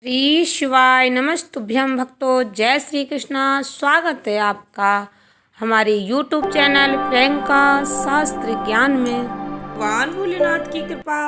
श्री शिवाय नमस्तुभ्यं भक्तों। जय श्री कृष्णा। स्वागत है आपका हमारे YouTube चैनल प्रियंका शास्त्र ज्ञान में। भगवान भोलेनाथ की कृपा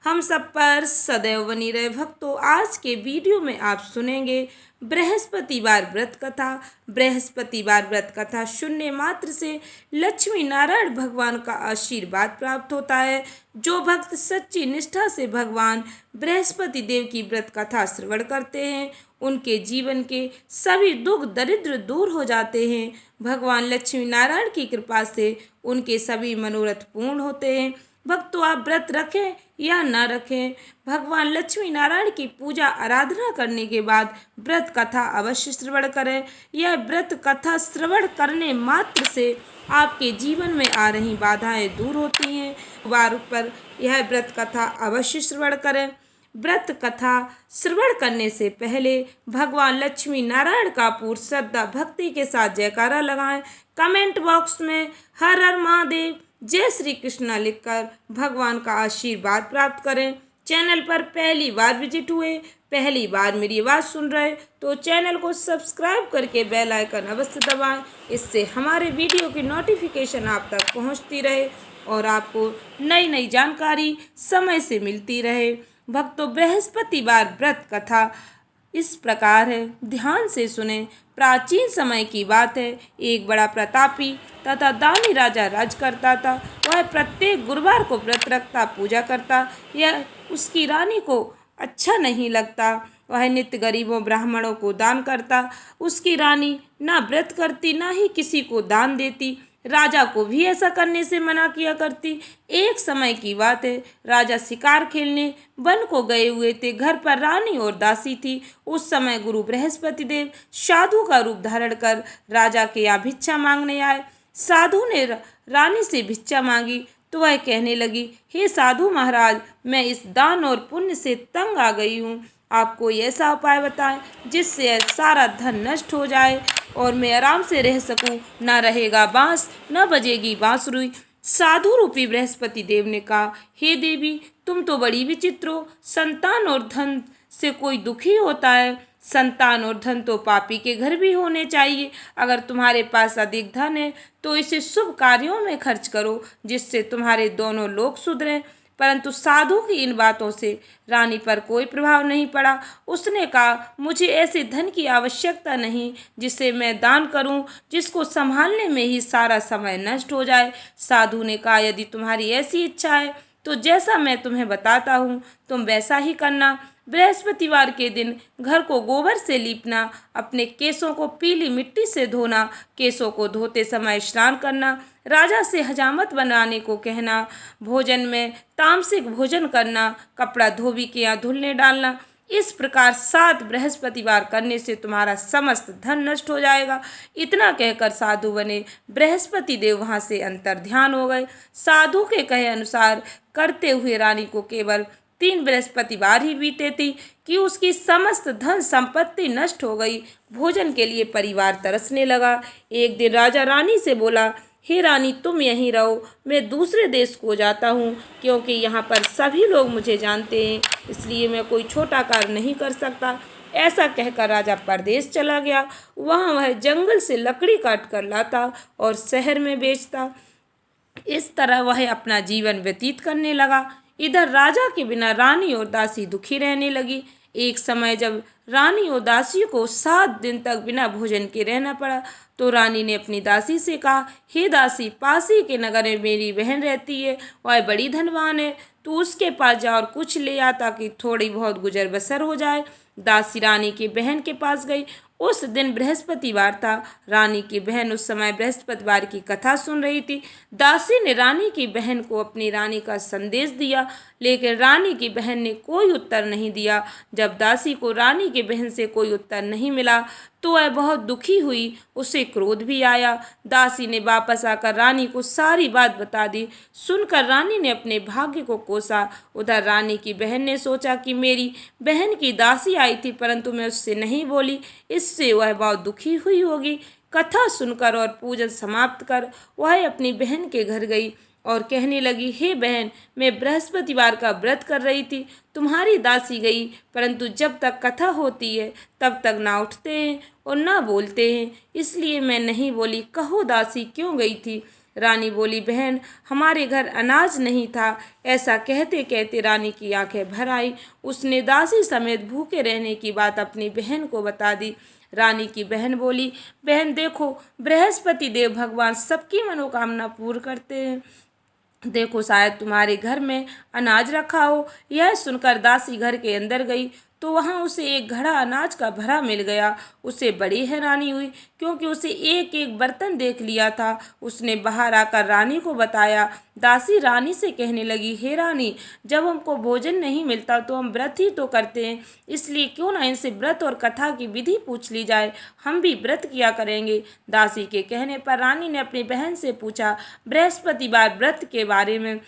हम सब पर सदैव बनी रहे। भक्तों, आज के वीडियो में आप सुनेंगे बृहस्पतिवार व्रत कथा। बृहस्पतिवार व्रत कथा सुनने मात्र से लक्ष्मी नारायण भगवान का आशीर्वाद प्राप्त होता है। जो भक्त सच्ची निष्ठा से भगवान बृहस्पति देव की व्रत कथा श्रवण करते हैं, उनके जीवन के सभी दुख दरिद्र दूर हो जाते हैं। भगवान लक्ष्मी नारायण की कृपा से उनके सभी मनोरथ पूर्ण होते हैं। भक्तों, आप व्रत रखें या न रखें, भगवान लक्ष्मी नारायण की पूजा आराधना करने के बाद व्रत कथा अवश्य श्रवण करें। यह व्रत कथा श्रवण करने मात्र से आपके जीवन में आ रही बाधाएं दूर होती हैं। बार पर यह व्रत कथा अवश्य श्रवण करें। व्रत कथा श्रवण करने से पहले भगवान लक्ष्मी नारायण का पूर्ण श्रद्धा भक्ति के साथ जयकारा लगाएं। कमेंट बॉक्स में हर हर महादेव, जय श्री कृष्णा लिखकर भगवान का आशीर्वाद प्राप्त करें। चैनल पर पहली बार विजिट हुए, पहली बार मेरी आवाज़ सुन रहे तो चैनल को सब्सक्राइब करके बेल आइकन अवश्य दबाएं। इससे हमारे वीडियो की नोटिफिकेशन आप तक पहुंचती रहे और आपको नई नई जानकारी समय से मिलती रहे। भक्तों, बृहस्पतिवार व्रत कथा इस प्रकार है, ध्यान से सुने। प्राचीन समय की बात है। एक बड़ा प्रतापी तथा दानी राजा राज करता था। वह प्रत्येक गुरुवार को व्रत रखता, पूजा करता। यह उसकी रानी को अच्छा नहीं लगता। वह नित्य गरीबों ब्राह्मणों को दान करता। उसकी रानी ना व्रत करती, ना ही किसी को दान देती। राजा को भी ऐसा करने से मना किया करती। एक समय की बात है, राजा शिकार खेलने वन को गए हुए थे। घर पर रानी और दासी थी। उस समय गुरु बृहस्पति देव साधु का रूप धारण कर राजा के यहाँ भिक्षा मांगने आए। साधु ने रानी से भिक्षा मांगी तो वह कहने लगी, हे साधु महाराज, मैं इस दान और पुण्य से तंग आ गई हूँ। आप कोई ऐसा उपाय बताएं जिससे सारा धन नष्ट हो जाए और मैं आराम से रह सकूं। न रहेगा बांस, न बजेगी बांसुरी। साधु रूपी बृहस्पति देव ने कहा, हे देवी, तुम तो बड़ी विचित्र हो। संतान और धन से कोई दुखी होता है। संतान और धन तो पापी के घर भी होने चाहिए। अगर तुम्हारे पास अधिक धन है तो इसे शुभ कार्यों में खर्च करो, जिससे तुम्हारे दोनों लोग सुधरें। परंतु साधु की इन बातों से रानी पर कोई प्रभाव नहीं पड़ा। उसने कहा, मुझे ऐसे धन की आवश्यकता नहीं जिसे मैं दान करूं, जिसको संभालने में ही सारा समय नष्ट हो जाए। साधु ने कहा, यदि तुम्हारी ऐसी इच्छा है तो जैसा मैं तुम्हें बताता हूँ तुम वैसा ही करना। बृहस्पतिवार के दिन घर को गोबर से लीपना, अपने केसों को पीली मिट्टी से धोना, केसों को धोते समय स्नान करना, राजा से हजामत बनाने को कहना, भोजन में तामसिक भोजन करना, कपड़ा धोबी के यहाँ धुलने डालना। इस प्रकार 7 बृहस्पतिवार करने से तुम्हारा समस्त धन नष्ट हो जाएगा। इतना कहकर साधु बने बृहस्पति देव वहाँ से अंतर ध्यान हो गए। साधु के कहे अनुसार करते हुए रानी को केवल 3 बृहस्पतिवार ही बीते थी कि उसकी समस्त धन संपत्ति नष्ट हो गई। भोजन के लिए परिवार तरसने लगा। एक दिन राजा रानी से बोला, हे रानी, तुम यहीं रहो, मैं दूसरे देश को जाता हूँ, क्योंकि यहाँ पर सभी लोग मुझे जानते हैं, इसलिए मैं कोई छोटा कार्य नहीं कर सकता। ऐसा कहकर राजा परदेश चला गया। वहाँ वह जंगल से लकड़ी काट कर लाता और शहर में बेचता। इस तरह वह अपना जीवन व्यतीत करने लगा। इधर राजा के बिना रानी और दासी दुखी रहने लगी। एक समय जब रानी और दासी को 7 दिन तक बिना भोजन के रहना पड़ा तो रानी ने अपनी दासी से कहा, हे दासी, पास ही के नगर में मेरी बहन रहती है, वह बड़ी धनवान है, तू उसके पास जा और कुछ ले आ ताकि थोड़ी बहुत गुजर बसर हो जाए। दासी रानी की बहन के पास गई। उस दिन बृहस्पतिवार था। रानी की बहन उस समय बृहस्पतिवार की कथा सुन रही थी। दासी ने रानी की बहन को अपनी रानी का संदेश दिया, लेकिन रानी की बहन ने कोई उत्तर नहीं दिया। जब दासी को रानी की बहन से कोई उत्तर नहीं मिला तो वह बहुत दुखी हुई। उसे क्रोध भी आया। दासी ने वापस आकर रानी को सारी बात बता दी। सुनकर रानी ने अपने भाग्य को कोसा। उधर रानी की बहन ने सोचा कि मेरी बहन की दासी आई थी, परंतु मैं उससे नहीं बोली, इससे वह बहुत दुखी हुई होगी। कथा सुनकर और पूजन समाप्त कर वह अपनी बहन के घर गई। और कहने लगी, हे बहन, मैं बृहस्पतिवार का व्रत कर रही थी, तुम्हारी दासी गई, परंतु जब तक कथा होती है तब तक ना उठते हैं और ना बोलते हैं, इसलिए मैं नहीं बोली। कहो दासी क्यों गई थी? रानी बोली, बहन, हमारे घर अनाज नहीं था। ऐसा कहते कहते रानी की आंखें भर आई। उसने दासी समेत भूखे रहने की बात अपनी बहन को बता दी। रानी की बहन बोली, बहन देखो, बृहस्पति देव भगवान सबकी मनोकामना पूर्ण करते हैं। देखो, शायद तुम्हारे घर में अनाज रखा हो। यह सुनकर दासी घर के अंदर गई तो वहां उसे एक घड़ा अनाज का भरा मिल गया। उसे बड़ी हैरानी हुई, क्योंकि उसे एक एक बर्तन देख लिया था। उसने बाहर आकर रानी को बताया। दासी रानी से कहने लगी, हे रानी, जब हमको भोजन नहीं मिलता तो हम व्रत ही तो करते हैं, इसलिए क्यों ना इनसे व्रत और कथा की विधि पूछ ली जाए, हम भी व्रत किया करेंगे। दासी के कहने पर रानी ने अपनी बहन से पूछा बृहस्पतिवार व्रत के बारे में।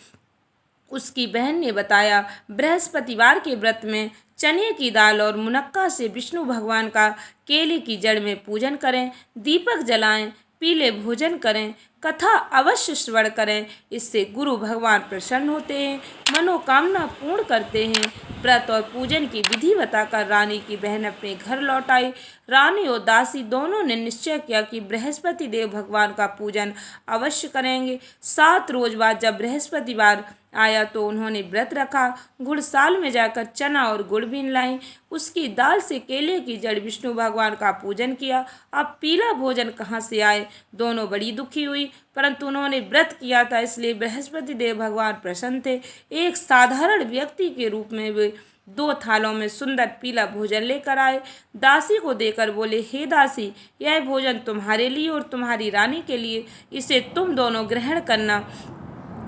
उसकी बहन ने बताया, बृहस्पतिवार के व्रत में चने की दाल और मुनक्का से विष्णु भगवान का केले की जड़ में पूजन करें, दीपक जलाएं, पीले भोजन करें, कथा अवश्य श्रवण करें। इससे गुरु भगवान प्रसन्न होते हैं, मनोकामना पूर्ण करते हैं। व्रत और पूजन की विधि बताकर रानी की बहन अपने घर लौट आई। रानी और दासी दोनों ने निश्चय किया कि बृहस्पति देव भगवान का पूजन अवश्य करेंगे। 7 रोज बाद जब बृहस्पतिवार आया तो उन्होंने व्रत रखा। गुड़साल में जाकर चना और गुड़ बीन लाई, उसकी दाल से केले की जड़ विष्णु भगवान का पूजन किया। अब पीला भोजन कहाँ से आए? दोनों बड़ी दुखी हुई, परंतु उन्होंने व्रत किया था, इसलिए बृहस्पति देव भगवान प्रसन्न थे। एक साधारण व्यक्ति के रूप में वे 2 थालों में सुंदर पीला भोजन लेकर आए। दासी को देकर बोले, हे दासी, यह भोजन तुम्हारे लिए और तुम्हारी रानी के लिए, इसे तुम दोनों ग्रहण करना।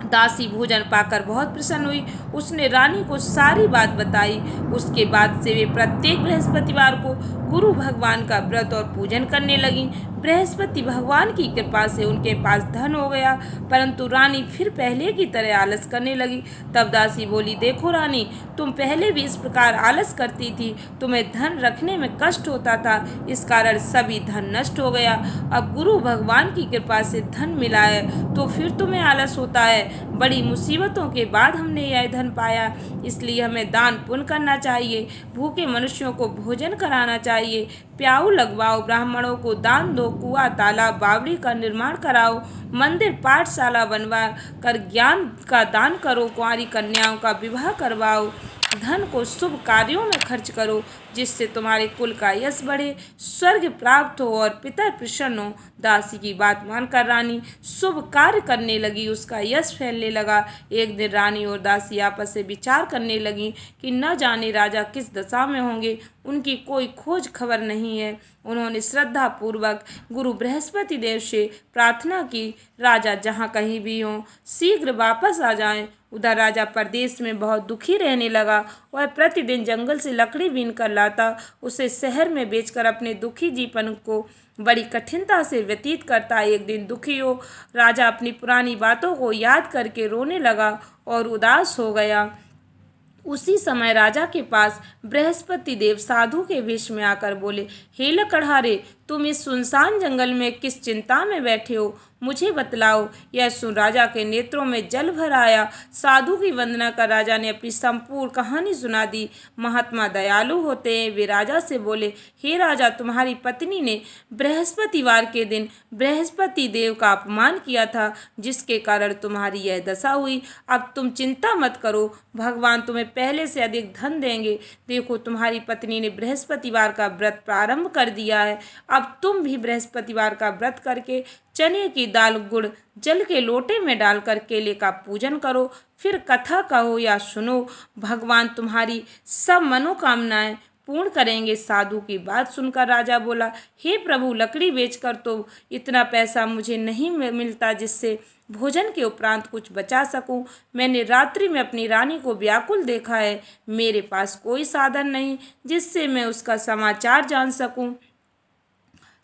दासी भोजन पाकर बहुत प्रसन्न हुई। उसने रानी को सारी बात बताई। उसके बाद से वे प्रत्येक बृहस्पतिवार को गुरु भगवान का व्रत और पूजन करने लगी। बृहस्पति भगवान की कृपा से उनके पास धन हो गया, परंतु रानी फिर पहले की तरह आलस करने लगी। तब दासी बोली, देखो रानी, तुम पहले भी इस प्रकार आलस करती थी, तुम्हें धन रखने में कष्ट होता था, इस कारण सभी धन नष्ट हो गया। अब गुरु भगवान की कृपा से धन मिला है तो फिर तुम्हें आलस होता है। बड़ी मुसीबतों के बाद हमने यह धन पाया, इसलिए हमें दान पुण्य करना चाहिए, भूखे मनुष्यों को भोजन कराना चाहिए, प्याऊ लगवाओ, ब्राह्मणों को दान दो, कुआं तालाब बावड़ी का निर्माण कराओ, मंदिर पाठशाला बनवा कर ज्ञान का दान करो, कुंवारी कन्याओं का विवाह करवाओ, धन को शुभ कार्यों में खर्च करो, जिससे तुम्हारे कुल का यश बढ़े, स्वर्ग प्राप्त हो और पिता प्रसन्न हो। दासी की बात मानकर रानी शुभ कार्य करने लगी, उसका यश फैलने लगा। एक दिन रानी और दासी आपस में विचार करने लगी कि न जाने राजा किस दशा में होंगे, उनकी कोई खोज खबर नहीं है। उन्होंने श्रद्धा पूर्वक गुरु बृहस्पति देव से प्रार्थना की, राजा जहाँ कहीं भी हों शीघ्र वापस आ जाएं। उधर राजा प्रदेश में बहुत दुखी रहने लगा। वह प्रतिदिन जंगल से लकड़ी बीन कर लाता, उसे शहर में बेचकर अपने दुखी जीवन को बड़ी कठिनता से व्यतीत करता। एक दिन दुखी हो राजा अपनी पुरानी बातों को याद करके रोने लगा और उदास हो गया। उसी समय राजा के पास बृहस्पति देव साधु के वेश में आकर बोले, हे लकड़हारे, तुम इस सुनसान जंगल में किस चिंता में बैठे हो, मुझे बतलाओ। यह सुन राजा के नेत्रों में जल भर आया। साधु की वंदना कर राजा ने अपनी संपूर्ण कहानी सुना दी। महात्मा दयालु होते हैं, वे राजा से बोले, हे राजा, तुम्हारी पत्नी ने बृहस्पतिवार के दिन बृहस्पति देव का अपमान किया था, जिसके कारण तुम्हारी यह दशा हुई। अब तुम चिंता मत करो, भगवान तुम्हें पहले से अधिक धन देंगे। देखो, तुम्हारी पत्नी ने बृहस्पतिवार का व्रत प्रारंभ कर दिया है। अब तुम भी बृहस्पतिवार का व्रत करके चने की दाल गुड़ जल के लोटे में डालकर केले का पूजन करो, फिर कथा कहो या सुनो, भगवान तुम्हारी सब मनोकामनाएं पूर्ण करेंगे। साधु की बात सुनकर राजा बोला, हे प्रभु, लकड़ी बेचकर तो इतना पैसा मुझे नहीं मिलता जिससे भोजन के उपरांत कुछ बचा सकूं। मैंने रात्रि में अपनी रानी को व्याकुल देखा है, मेरे पास कोई साधन नहीं जिससे मैं उसका समाचार जान सकूं।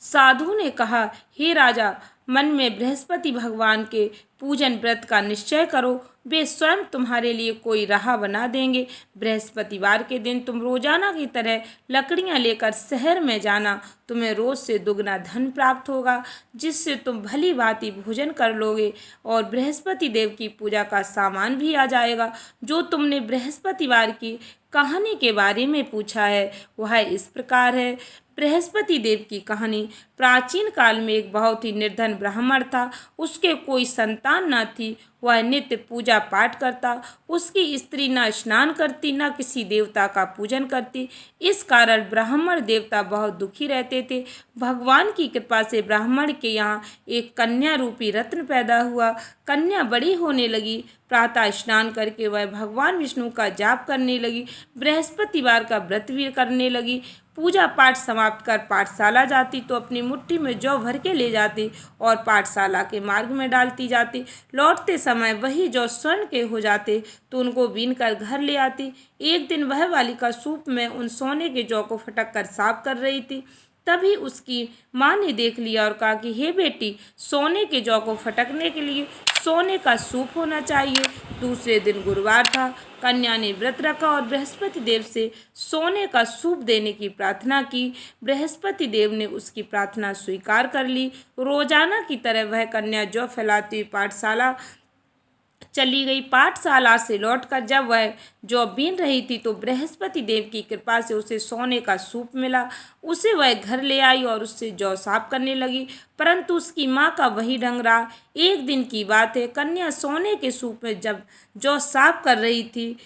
साधु ने कहा, हे राजा, मन में बृहस्पति भगवान के पूजन व्रत का निश्चय करो, वे स्वयं तुम्हारे लिए कोई राह बना देंगे। बृहस्पतिवार के दिन तुम रोजाना की तरह लकड़ियां लेकर शहर में जाना। तुम्हें रोज से दुगना धन प्राप्त होगा, जिससे तुम भली भांति भोजन कर लोगे और बृहस्पति देव की पूजा का सामान भी आ जाएगा। जो तुमने बृहस्पतिवार की कहानी के बारे में पूछा है वह इस प्रकार है। बृहस्पति देव की कहानी। प्राचीन काल में एक बहुत ही निर्धन ब्राह्मण था। उसके कोई संतान न थी। वह नित्य पूजा पाठ करता। उसकी स्त्री न स्नान करती, न किसी देवता का पूजन करती। इस कारण ब्राह्मण देवता बहुत दुखी रहते थे। भगवान की कृपा से ब्राह्मण के यहाँ एक कन्या रूपी रत्न पैदा हुआ। कन्या बड़ी होने लगी। प्रातः स्नान करके वह भगवान विष्णु का जाप करने लगी। बृहस्पतिवार का व्रत भी करने लगी। पूजा पाठ समाप्त कर पाठशाला जाती तो अपनी मुट्ठी में जौ भर के ले जाती और पाठशाला के मार्ग में डालती जाती। लौटते समय वही जौ स्वर्ण के हो जाते तो उनको बीन कर घर ले आती। एक दिन वह बालिका सूप में उन सोने के जौ को फटक कर साफ कर रही थी। तभी उसकी माँ ने देख लिया और कहा कि हे बेटी, सोने के जौ को फटकने के लिए सोने का सूप होना चाहिए। दूसरे दिन गुरुवार था। कन्या ने व्रत रखा और बृहस्पति देव से सोने का सूप देने की प्रार्थना की। बृहस्पति देव ने उसकी प्रार्थना स्वीकार कर ली। रोजाना की तरह वह कन्या जौ फैलाती हुई पाठशाला चली गई। पाठशाला से लौटकर जब वह जौ बीन रही थी तो बृहस्पति देव की कृपा से उसे सोने का सूप मिला। उसे वह घर ले आई और उससे जौ साफ करने लगी, परंतु उसकी माँ का वही ढंग रहा। एक दिन की बात है, कन्या सोने के सूप में जब जौ साफ कर रही थी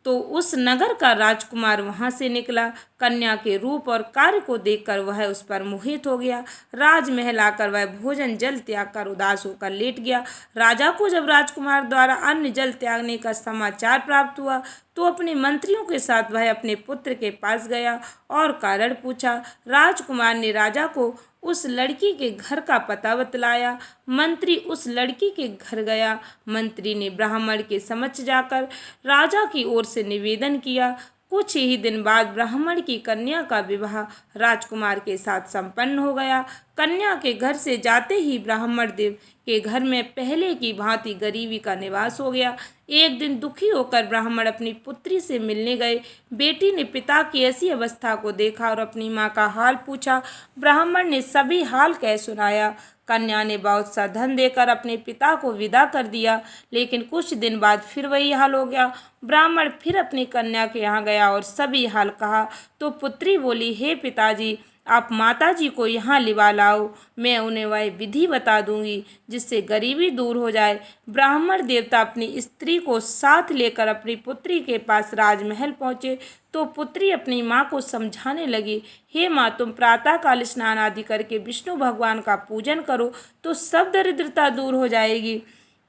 तो उस नगर का राजकुमार वहां से निकला। कन्या के रूप और कार्य को देखकर वह उस पर मोहित हो गया। राजमहल आकर वह भोजन जल त्याग कर उदास होकर लेट गया। राजा को जब राजकुमार द्वारा अन्न जल त्यागने का समाचार प्राप्त हुआ तो अपने मंत्रियों के साथ वह अपने पुत्र के पास गया और कारण पूछा। राजकुमार ने राजा को उस लड़की के घर का पता बतलाया। मंत्री उस लड़की के घर गया। मंत्री ने ब्राह्मण के समक्ष जाकर राजा की ओर से निवेदन किया। कुछ ही दिन बाद ब्राह्मण की कन्या का विवाह राजकुमार के साथ संपन्न हो गया। कन्या के घर से जाते ही ब्राह्मण देव के घर में पहले की भांति गरीबी का निवास हो गया। एक दिन दुखी होकर ब्राह्मण अपनी पुत्री से मिलने गए। बेटी ने पिता की ऐसी अवस्था को देखा और अपनी माँ का हाल पूछा। ब्राह्मण ने सभी हाल कह सुनाया। कन्या ने बहुत सा धन देकर अपने पिता को विदा कर दिया, लेकिन कुछ दिन बाद फिर वही हाल हो गया। ब्राह्मण फिर अपनी कन्या के यहाँ गया और सभी हाल कहा तो पुत्री बोली, हे पिताजी, आप माताजी को यहाँ लिवा लाओ, मैं उन्हें वह विधि बता दूंगी जिससे गरीबी दूर हो जाए। ब्राह्मण देवता अपनी स्त्री को साथ लेकर अपनी पुत्री के पास राजमहल पहुँचे तो पुत्री अपनी माँ को समझाने लगी, हे माँ, तुम प्रातःकाल स्नान आदि करके विष्णु भगवान का पूजन करो तो सब दरिद्रता दूर हो जाएगी।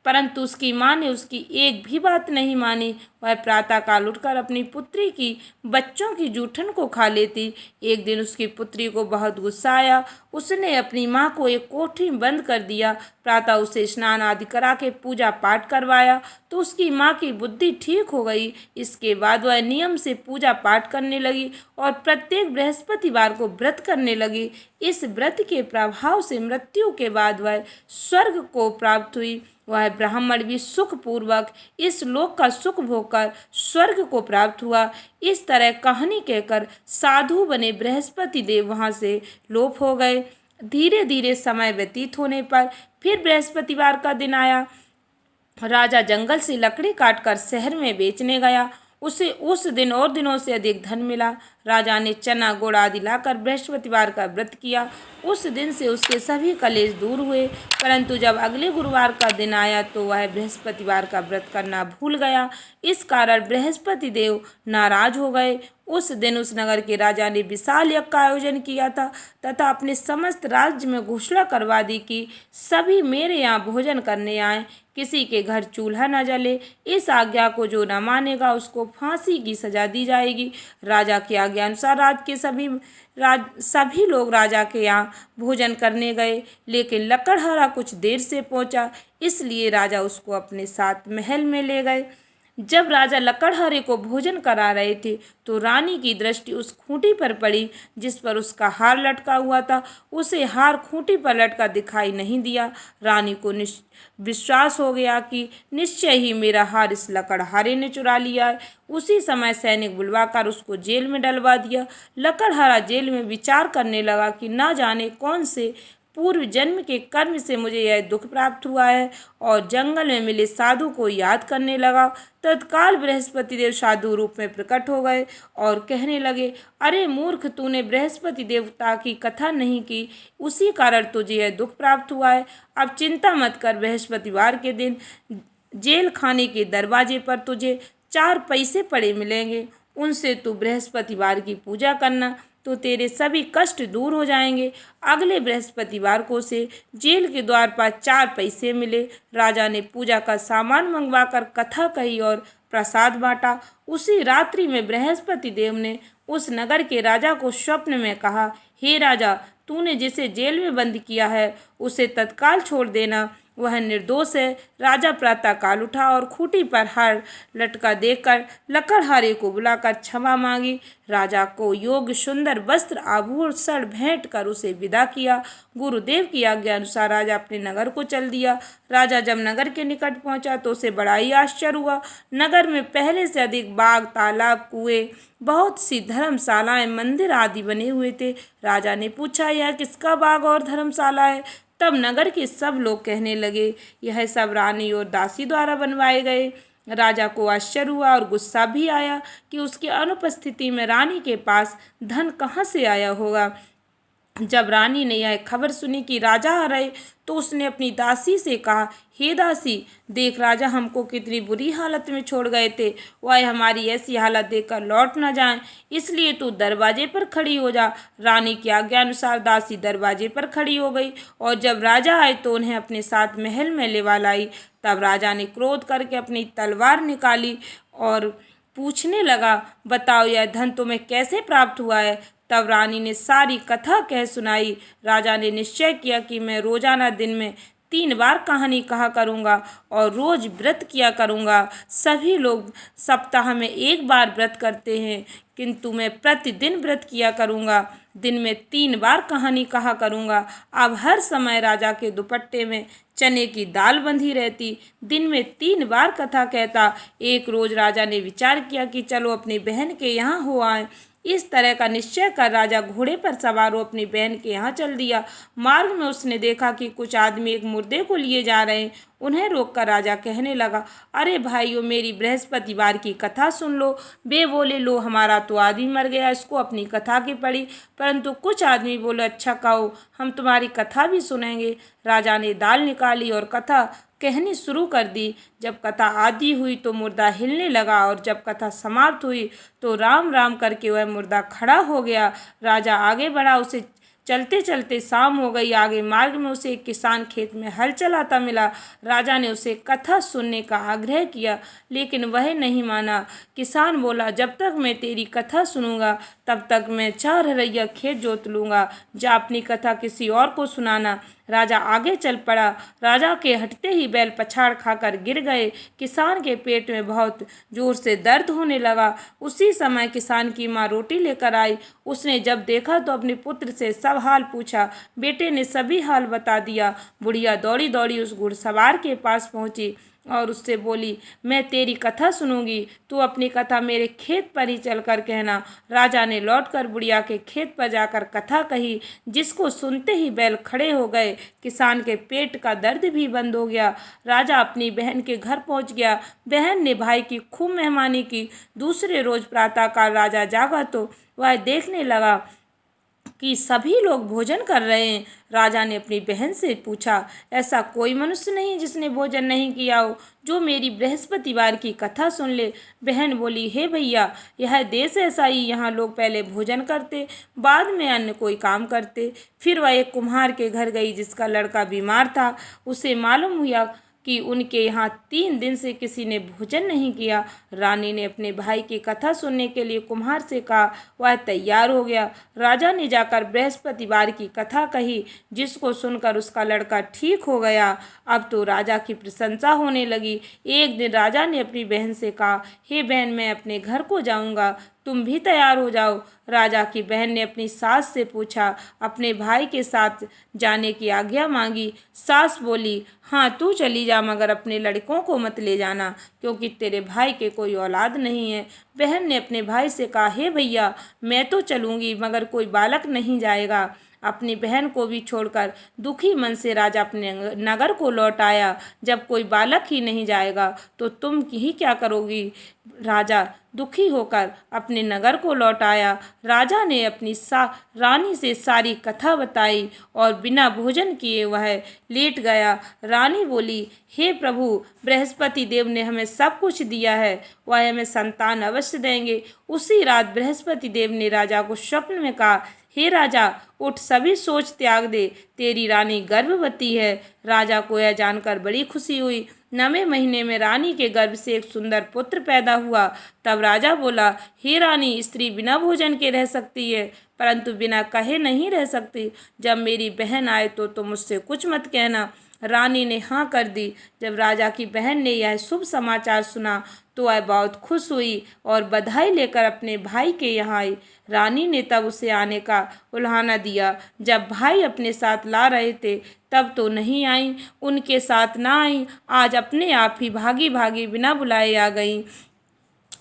परंतु उसकी माँ ने उसकी एक भी बात नहीं मानी। वह प्रातःकाल उठकर अपनी पुत्री की बच्चों की जूठन को खा लेती। एक दिन उसकी पुत्री को बहुत गुस्सा आया। उसने अपनी माँ को एक कोठरी में बंद कर दिया। प्रातः उसे स्नान आदि करा के पूजा पाठ करवाया तो उसकी माँ की बुद्धि ठीक हो गई। इसके बाद वह नियम से पूजा पाठ करने लगी और प्रत्येक बृहस्पतिवार को व्रत करने लगी। इस व्रत के प्रभाव से मृत्यु के बाद वह स्वर्ग को प्राप्त हुई। वह ब्राह्मण भी सुखपूर्वक इस लोक का सुख भोगकर स्वर्ग को प्राप्त हुआ। इस तरह कहानी कहकर साधु बने बृहस्पति देव वहाँ से लोप हो गए। धीरे धीरे समय व्यतीत होने पर फिर बृहस्पतिवार का दिन आया। राजा जंगल से लकड़ी काटकर शहर में बेचने गया। उसे उस दिन और दिनों से अधिक धन मिला। राजा ने चना गुड़ आदि लाकर बृहस्पतिवार का व्रत किया। उस दिन से उसके सभी कलेश दूर हुए। परंतु जब अगले गुरुवार का दिन आया तो वह बृहस्पतिवार का व्रत करना भूल गया। इस कारण बृहस्पति देव नाराज हो गए। उस दिन उस नगर के राजा ने विशाल यज्ञ का आयोजन किया था तथा अपने समस्त राज्य में घोषणा करवा दी कि सभी मेरे यहाँ भोजन करने आए, किसी के घर चूल्हा न जले। इस आज्ञा को जो न मानेगा उसको फांसी की सजा दी जाएगी। राजा की आज्ञा अनुसार सभी लोग राजा के यहाँ भोजन करने गए, लेकिन लकड़हारा कुछ देर से पहुंचा, इसलिए राजा उसको अपने साथ महल में ले गए। जब राजा लकड़हारे को भोजन करा रहे थे तो रानी की दृष्टि उस खूंटी पर पड़ी जिस पर उसका हार लटका हुआ था। उसे हार खूंटी पर लटका दिखाई नहीं दिया। रानी को विश्वास हो गया कि निश्चय ही मेरा हार इस लकड़हारे ने चुरा लिया है। उसी समय सैनिक बुलवाकर उसको जेल में डलवा दिया। लकड़हारा जेल में विचार करने लगा कि ना जाने कौन से पूर्व जन्म के कर्म से मुझे यह दुख प्राप्त हुआ है, और जंगल में मिले साधु को याद करने लगा। तत्काल बृहस्पति देव साधु रूप में प्रकट हो गए और कहने लगे, अरे मूर्ख, तूने बृहस्पति देवता की कथा नहीं की, उसी कारण तुझे यह दुख प्राप्त हुआ है। अब चिंता मत कर, बृहस्पतिवार के दिन जेल खाने के दरवाजे पर तुझे 4 पैसे पड़े मिलेंगे। उनसे तू बृहस्पतिवार की पूजा करना तो तेरे सभी कष्ट दूर हो जाएंगे। अगले बृहस्पतिवार को से जेल के द्वार पर 4 पैसे मिले। राजा ने पूजा का सामान मंगवाकर कथा कही और प्रसाद बांटा। उसी रात्रि में बृहस्पति देव ने उस नगर के राजा को स्वप्न में कहा, हे राजा, तूने जिसे जेल में बंद किया है उसे तत्काल छोड़ देना, वह निर्दोष है। राजा प्रातःकाल उठा और खूंटी पर हार लटका देखकर लकड़हारे को बुलाकर क्षमा मांगी। राजा को योग्य सुंदर वस्त्र आभूषण भेंट कर उसे विदा किया। गुरुदेव की आज्ञा अनुसार राजा अपने नगर को चल दिया। राजा जब नगर के निकट पहुंचा तो उसे बड़ा ही आश्चर्य हुआ। नगर में पहले से अधिक बाग, तालाब, कुएं, बहुत सी धर्मशालाएं, मंदिर आदि बने हुए थे। राजा ने पूछा, यह किसका बाग और धर्मशाला है? तब नगर के सब लोग कहने लगे, यह सब रानी और दासी द्वारा बनवाए गए। राजा को आश्चर्य हुआ और गुस्सा भी आया कि उसकी अनुपस्थिति में रानी के पास धन कहाँ से आया होगा। जब रानी ने यह खबर सुनी कि राजा आ रहे तो उसने अपनी दासी से कहा, हे दासी, देख राजा हमको कितनी बुरी हालत में छोड़ गए थे, वह हमारी ऐसी हालत देखकर लौट न जाएं, इसलिए तू दरवाजे पर खड़ी हो जा। रानी की आज्ञा अनुसार दासी दरवाजे पर खड़ी हो गई और जब राजा आए तो उन्हें अपने साथ महल में लेवा लाई। तब राजा ने क्रोध करके अपनी तलवार निकाली और पूछने लगा, बताओ यह धन तुम्हें कैसे प्राप्त हुआ है? तब रानी ने सारी कथा कह सुनाई। राजा ने निश्चय किया कि मैं रोजाना दिन में 3 बार कहानी कहा करूँगा और रोज व्रत किया करूँगा। सभी लोग सप्ताह में 1 बार व्रत करते हैं, किंतु मैं प्रतिदिन व्रत किया करूँगा। दिन में 3 बार कहानी कहा करूँगा। अब हर समय राजा के दुपट्टे में चने की दाल बंधी रहती। दिन में 3 बार कथा कहता। एक रोज राजा ने विचार किया कि चलो अपनी बहन के यहाँ हो आए। इस तरह का निश्चय कर राजा घोड़े पर सवार हो अपनी बहन के यहाँ चल दिया। मार्ग में उसने देखा कि कुछ आदमी एक मुर्दे को लिए जा रहे हैं। उन्हें रोककर राजा कहने लगा, अरे भाइयों, मेरी बृहस्पतिवार की कथा सुन लो। वे बोले, लो, हमारा तो आदमी मर गया, इसको अपनी कथा की पड़ी। परंतु कुछ आदमी बोले, अच्छा कहो, हम तुम्हारी कथा भी सुनेंगे। राजा ने दाल निकाली और कथा कहनी शुरू कर दी। जब कथा आदि हुई तो मुर्दा हिलने लगा और जब कथा समाप्त हुई तो राम राम करके वह मुर्दा खड़ा हो गया। राजा आगे बढ़ा, उसे चलते चलते शाम हो गई। आगे मार्ग में उसे एक किसान खेत में हल चलाता मिला। राजा ने उसे कथा सुनने का आग्रह किया, लेकिन वह नहीं माना। किसान बोला, जब तक मैं तेरी कथा सुनूंगा तब तक मैं 4 हरैया खेत जोत लूँगा, जा अपनी कथा किसी और को सुनाना। राजा आगे चल पड़ा। राजा के हटते ही बैल पछाड़ खाकर गिर गए। किसान के पेट में बहुत जोर से दर्द होने लगा। उसी समय किसान की माँ रोटी लेकर आई। उसने जब देखा तो अपने पुत्र से सब हाल पूछा। बेटे ने सभी हाल बता दिया। बुढ़िया दौड़ी दौड़ी उस घुड़सवार के पास पहुंची और उससे बोली, मैं तेरी कथा सुनूंगी, तू अपनी कथा मेरे खेत पर ही चलकर कहना। राजा ने लौटकर बुढ़िया के खेत पर जाकर कथा कही, जिसको सुनते ही बैल खड़े हो गए। किसान के पेट का दर्द भी बंद हो गया। राजा अपनी बहन के घर पहुंच गया। बहन ने भाई की खूब मेहमानी की। दूसरे रोज प्रातःकाल राजा जागा तो वह देखने लगा कि सभी लोग भोजन कर रहे हैं। राजा ने अपनी बहन से पूछा, ऐसा कोई मनुष्य नहीं जिसने भोजन नहीं किया हो, जो मेरी बृहस्पतिवार की कथा सुन ले। बहन बोली, हे भैया, यह देश ऐसा ही, यहाँ लोग पहले भोजन करते, बाद में अन्य कोई काम करते। फिर वह एक कुम्हार के घर गई जिसका लड़का बीमार था। उसे मालूम हुआ कि उनके यहाँ 3 दिन से किसी ने भोजन नहीं किया। रानी ने अपने भाई की कथा सुनने के लिए कुम्हार से कहा। वह तैयार हो गया। राजा ने जाकर बृहस्पतिवार की कथा कही, जिसको सुनकर उसका लड़का ठीक हो गया। अब तो राजा की प्रशंसा होने लगी। एक दिन राजा ने अपनी बहन से कहा, हे बहन, मैं अपने घर को जाऊंगा, तुम भी तैयार हो जाओ। राजा की बहन ने अपनी सास से पूछा, अपने भाई के साथ जाने की आज्ञा मांगी। सास बोली, हाँ तू चली जा, मगर अपने लड़कों को मत ले जाना, क्योंकि तेरे भाई के कोई औलाद नहीं है। बहन ने अपने भाई से कहा, हे भैया, मैं तो चलूँगी, मगर कोई बालक नहीं जाएगा। अपनी बहन को भी छोड़कर दुखी मन से राजा अपने नगर को लौट आया। जब कोई बालक ही नहीं जाएगा तो तुम ही क्या करोगी। राजा दुखी होकर अपने नगर को लौट आया। राजा ने अपनी रानी से सारी कथा बताई और बिना भोजन किए वह लेट गया। रानी बोली, हे प्रभु, बृहस्पति देव ने हमें सब कुछ दिया है, वह हमें संतान अवश्य देंगे। उसी रात बृहस्पति देव ने राजा को स्वप्न में कहा, हे राजा, उठ, सभी सोच त्याग दे, तेरी रानी गर्भवती है। राजा को यह जानकर बड़ी खुशी हुई। 9वें महीने में रानी के गर्भ से एक सुंदर पुत्र पैदा हुआ। तब राजा बोला, हे रानी, स्त्री बिना भोजन के रह सकती है, परंतु बिना कहे नहीं रह सकती। जब मेरी बहन आए तो तुम मुझसे कुछ मत कहना। रानी ने हाँ कर दी। जब राजा की बहन ने यह शुभ समाचार सुना तो वह बहुत खुश हुई और बधाई लेकर अपने भाई के यहाँ आई। रानी ने तब उसे आने का उल्हाना दिया। जब भाई अपने साथ ला रहे थे तब तो नहीं आई, उनके साथ ना आई, आज अपने आप ही भागी भागी बिना बुलाए आ गई।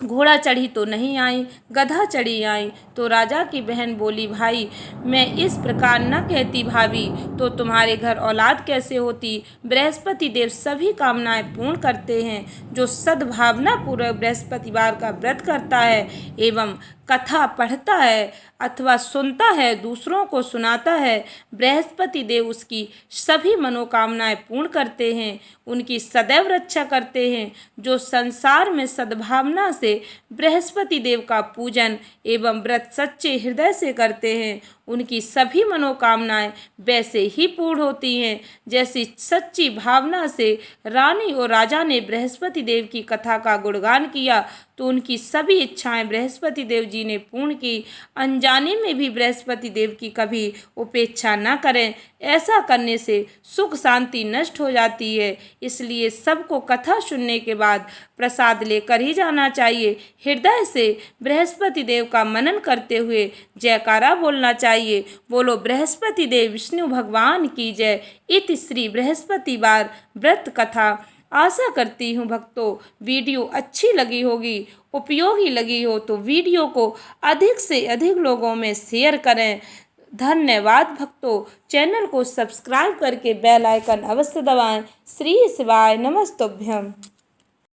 घोड़ा चढ़ी तो नहीं आई, गधा चढ़ी आई। तो राजा की बहन बोली, भाई, मैं इस प्रकार न कहती भाभी, तो तुम्हारे घर औलाद कैसे होती। बृहस्पति देव सभी कामनाएं पूर्ण करते हैं। जो सद्भावना पूर्वक बृहस्पतिवार का व्रत करता है एवं कथा पढ़ता है अथवा सुनता है, दूसरों को सुनाता है, बृहस्पति देव उसकी सभी मनोकामनाएं पूर्ण करते हैं, उनकी सदैव रक्षा करते हैं। जो संसार में सद्भावना से बृहस्पति देव का पूजन एवं व्रत सच्चे हृदय से करते हैं, उनकी सभी मनोकामनाएं वैसे ही पूर्ण होती हैं जैसी सच्ची भावना से रानी और राजा ने बृहस्पति देव की कथा का गुणगान किया तो उनकी सभी इच्छाएं बृहस्पति देव जी ने पूर्ण की। अनजाने में भी बृहस्पति देव की कभी उपेक्षा न करें, ऐसा करने से सुख शांति नष्ट हो जाती है। इसलिए सबको कथा सुनने के बाद प्रसाद लेकर ही जाना चाहिए। हृदय से बृहस्पति देव का मनन करते हुए जयकारा बोलना चाहिए। बोलो बृहस्पति देव विष्णु भगवान की जय। इति श्री बृहस्पतिवार व्रत कथा। आशा करती हूँ भक्तों वीडियो अच्छी लगी होगी, उपयोगी लगी हो तो वीडियो को अधिक से अधिक लोगों में शेयर करें। धन्यवाद भक्तों। चैनल को सब्सक्राइब करके बेल आइकन अवश्य दबाएं। श्री शिवाय नमस्तुभ्यं।